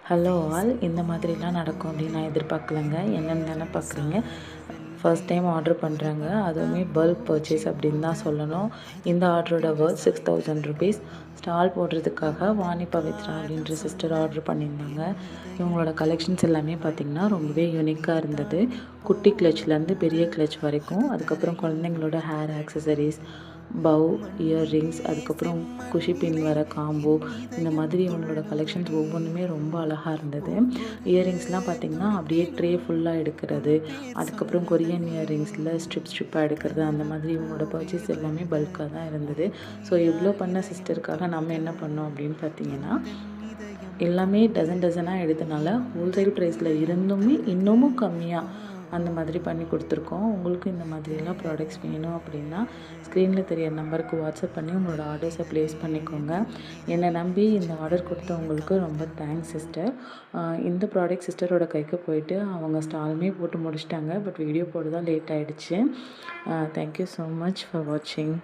Hello all, இந்த மாதிரிலாம் நடக்கும் அப்படின்னு நான் எதிர்பார்க்கலங்க. என்னென்னு தானே பார்க்குறீங்க. ஃபர்ஸ்ட் டைம் ஆர்டர் பண்ணுறாங்க, அதுவுமே பல்க் பர்ச்சேஸ் அப்படின்னு தான் சொல்லணும். இந்த ஆர்டரோட ஒர்த் 6000 ருபீஸ். ஸ்டால் போடுறதுக்காக வாணி பவித்ரா அப்படின்ற சிஸ்டர் ஆர்டர் பண்ணியிருந்தாங்க. இவங்களோட கலெக்ஷன்ஸ் எல்லாமே பார்த்திங்கன்னா ரொம்பவே யூனிக்காக இருந்தது. குட்டி கிளச்லேருந்து பெரிய கிளச் வரைக்கும், அதுக்கப்புறம் குழந்தைங்களோட ஹேர் ஆக்சசரிஸ், பவ், இயர்ரிங்ஸ், அதுக்கப்புறம் குஷி பின் வர காம்போ, இந்த மாதிரி இவங்களோட கலெக்ஷன்ஸ் ஒவ்வொன்றுமே ரொம்ப அழகாக இருந்தது. இயர்ரிங்ஸ்லாம் பார்த்திங்கன்னா அப்படியே ட்ரே ஃபுல்லாக எடுக்கிறது, அதுக்கப்புறம் கொரியன் இயர்ரிங்ஸில் ஸ்ட்ரிப்பாக எடுக்கிறது, அந்த மாதிரி இவங்களோட பர்ச்சேஸ் எல்லாமே பல்காக தான் இருந்தது. ஸோ இவ்வளோ பண்ண சிஸ்டருக்காக நம்ம என்ன பண்ணோம் அப்படின்னு பார்த்தீங்கன்னா, எல்லாமே டசனாக எடுத்தனால ஹோல்சேல் ப்ரைஸில் இருந்துமே இன்னமும் கம்மியாக அந்த மாதிரி பண்ணி கொடுத்துருக்கோம். உங்களுக்கும் இந்த மாதிரியெல்லாம் ப்ராடக்ட்ஸ் வேணும் அப்படின்னா ஸ்க்ரீனில் தெரிய நம்பருக்கு வாட்ஸ்அப் பண்ணி உங்களோட ஆர்டர்ஸை ப்ளேஸ் பண்ணிக்கோங்க. என்னை நம்பி இந்த ஆர்டர் கொடுத்தவங்களுக்கு ரொம்ப தேங்க்ஸ் சிஸ்டர். இந்த ப்ராடக்ட் சிஸ்டரோட கைக்கு போயிட்டு அவங்க ஸ்டாலுமே போட்டு முடிச்சிட்டாங்க. பட் வீடியோ போட தான் லேட் ஆகிடுச்சு. தேங்க்யூ ஸோ மச் ஃபார் வாட்சிங்.